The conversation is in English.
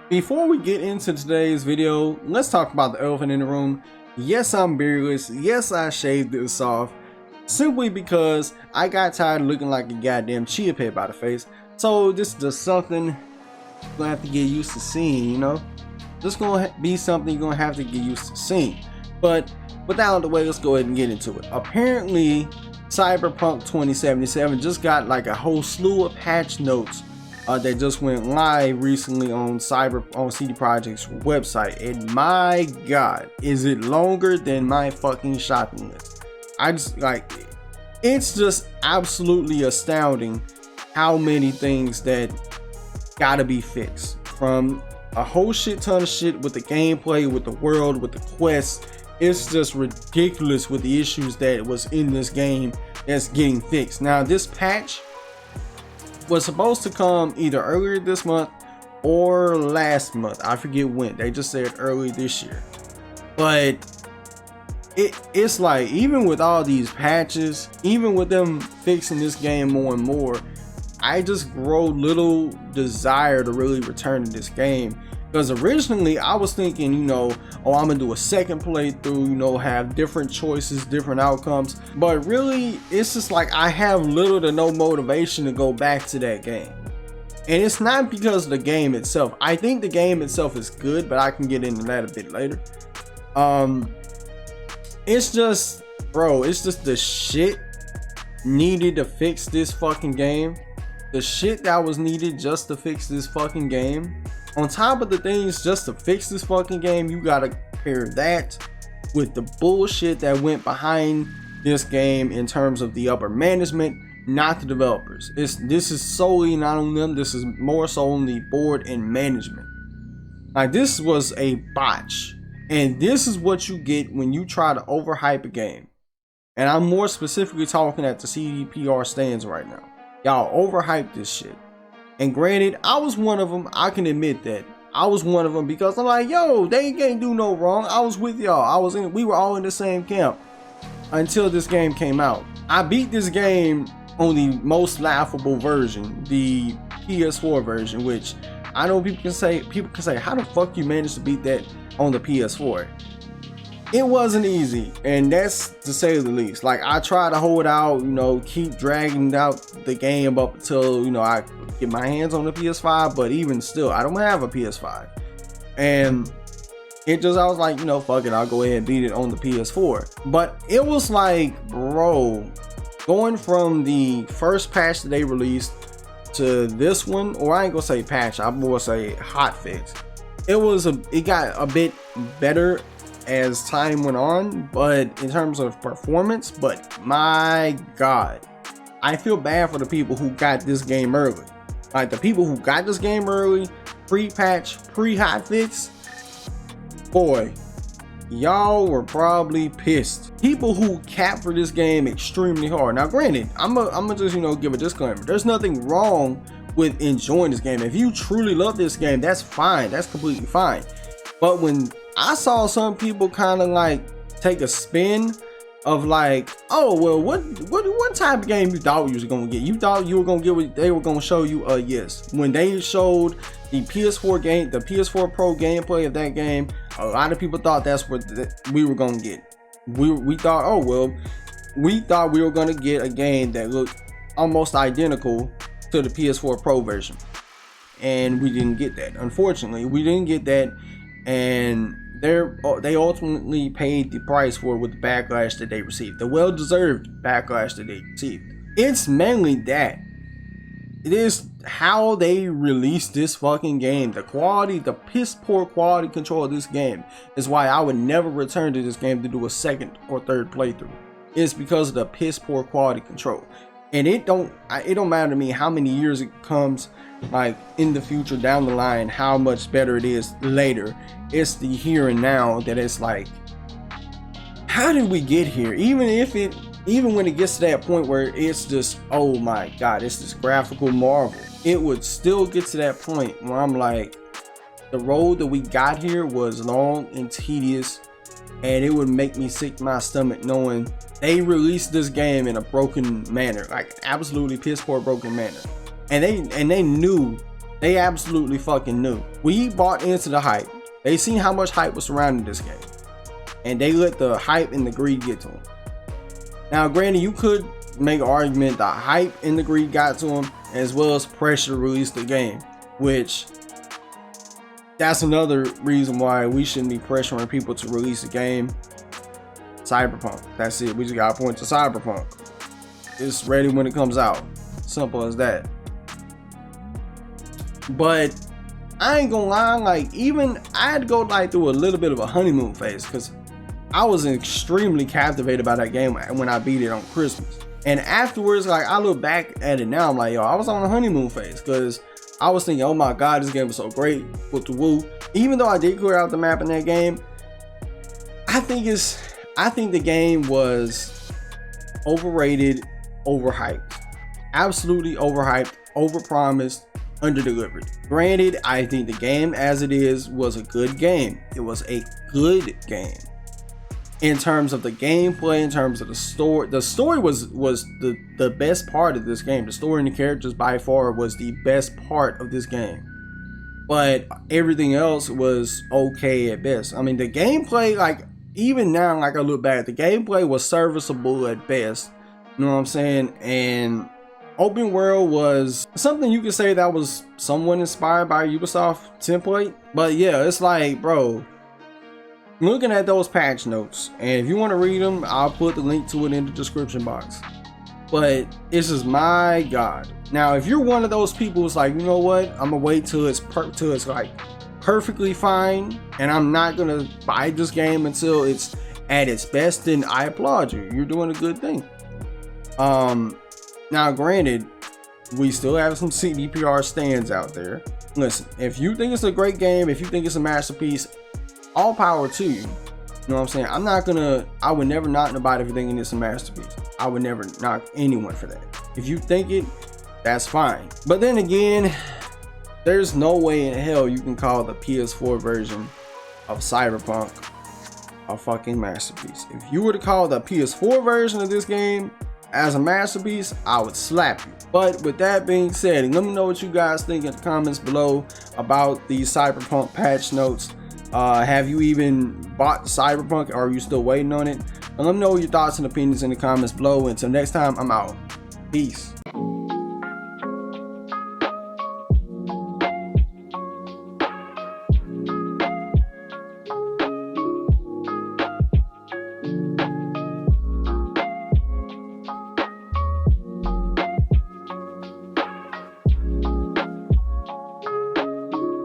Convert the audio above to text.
Before we get into today's video, let's talk about the elephant in the room. Yes, I'm beardless. Yes, I shaved this off. Simply because I got tired of looking like a goddamn chia pet by the face. So this is just something you're gonna have to get used to seeing, you know? This is gonna be something you're gonna have to get used to seeing. But with that out of the way, let's go ahead and get into it. Apparently, Cyberpunk 2077 just got like a whole slew of patch notes that just went live recently on CD Projekt's website, and my god, is it longer than my fucking shopping list. I just like it's just absolutely astounding how many things that gotta be fixed, from a whole shit ton of shit with the gameplay, with the world, with the quests. It's just ridiculous with the issues that was in this game that's getting fixed. Now this patch was supposed to come either earlier this month or last month. I forget when. They just said early this year. But it's like, even with all these patches, even with them fixing this game more and more, I just grow little desire to really return to this game. Because originally I was thinking, you know, oh, I'm gonna do a second playthrough, you know, have different choices, different outcomes. But really, it's just like I have little to no motivation to go back to that game. And it's not because of the game itself. I think the game itself is good, but I can get into that a bit later. It's just, bro, it's just the shit needed to fix this fucking game. The shit that was needed just to fix this fucking game. On top of the things just to fix this fucking game, you gotta pair that with the bullshit that went behind this game in terms of the upper management, not the developers. This is solely not on them. This is more so on the board and management. Like, this was a botch, and this is what you get when you try to overhype a game. And I'm more specifically talking at the CDPR stands right now. Y'all overhyped this shit. And granted, I was one of them. I can admit that I was one of them, because I'm like, yo, they can't do no wrong. I was with y'all. We were all in the same camp until this game came out. I beat this game on the most laughable version, the PS4 version, which I know people can say, how the fuck you managed to beat that on the PS4? It wasn't easy, and that's to say the least. Like, I tried to hold out, you know, keep dragging out the game up until, you know, I get my hands on the PS5, but even still, I don't have a PS5. And it just, I was like, you know, fuck it, I'll go ahead and beat it on the PS4. But it was like, bro, going from the first patch that they released to this one, or I ain't gonna say patch, I'm gonna say hotfix. It got a bit better as time went on, but in terms of performance, but my god, I feel bad for the people who got this game early. Like, the people who got this game early, pre-patch, pre-hotfix, boy, y'all were probably pissed. People who capped for this game extremely hard. Now granted, I'm gonna just, you know, give a disclaimer. There's nothing wrong with enjoying this game. If you truly love this game, that's fine, that's completely fine. But when I saw some people kind of like take a spin of like, oh well, what type of game you thought you was gonna get? You thought you were gonna get what they were gonna show you? Yes. When they showed the PS4 game, the PS4 Pro gameplay of that game, a lot of people thought that's what we were gonna get. We thought, oh well, we thought we were gonna get a game that looked almost identical to the PS4 Pro version, and we didn't get that. Unfortunately, we didn't get that, and they ultimately paid the price for it with the backlash that they received, the well-deserved backlash that they received. It's mainly that. It is how they released this fucking game. The quality, the piss poor quality control of this game is why I would never return to this game to do a second or third playthrough. It's because of the piss poor quality control. And it don't matter to me how many years it comes, like in the future, down the line, how much better it is later. It's the here and now that it's like, how did we get here? Even when it gets to that point where it's just, oh my god, it's this graphical marvel, it would still get to that point where I'm like, the road that we got here was long and tedious, and it would make me sick to my stomach knowing they released this game in a broken manner, like absolutely piss poor broken manner. And they knew They absolutely fucking knew. We bought into the hype. They seen how much hype was surrounding this game, and they let the hype and the greed get to them. Now, granted, you could make an argument the hype and the greed got to them, as well as pressure to release the game, which that's another reason why we shouldn't be pressuring people to release a game. Cyberpunk. That's it. We just gotta point to Cyberpunk. It's ready when it comes out. Simple as that. But I ain't gonna lie, like, even I had to go like through a little bit of a honeymoon phase, because I was extremely captivated by that game when I beat it on Christmas. And afterwards, like, I look back at it now, I'm like, yo, I was on a honeymoon phase, because I was thinking, oh my god, this game was so great with the woo. Even though I did clear out the map in that game, I think the game was overrated, overhyped. Absolutely overhyped, overpromised, underdelivered. Granted, I think the game as it is was a good game. It was a good game. In terms of the gameplay, in terms of the story was the best part of this game. The story and the characters by far was the best part of this game. But everything else was okay at best. I mean, the gameplay, like, even now, like, I look back, the gameplay was serviceable at best. You know what I'm saying? And open world was something you could say that was somewhat inspired by Ubisoft template. But yeah, it's like, bro, looking at those patch notes, and if you want to read them, I'll put the link to it in the description box. But it's just, my god. Now, if you're one of those people who's like, you know what, I'm gonna wait till it's like perfectly fine, and I'm not gonna buy this game until it's at its best, then I applaud you. You're doing a good thing. Now, granted, we still have some CDPR stands out there. Listen, if you think it's a great game, if you think it's a masterpiece, all power to you. You know what I'm saying? I would never knock nobody for thinking it's a masterpiece. I would never knock anyone for that. If you think it, that's fine. But then again, there's no way in hell you can call the PS4 version of Cyberpunk a fucking masterpiece. If you were to call the PS4 version of this game as a masterpiece, I would slap you. But with that being said, let me know what you guys think in the comments below about these Cyberpunk patch notes. Have you even bought Cyberpunk, or are you still waiting on it? And let me know your thoughts and opinions in the comments below. Until next time, I'm out. Peace.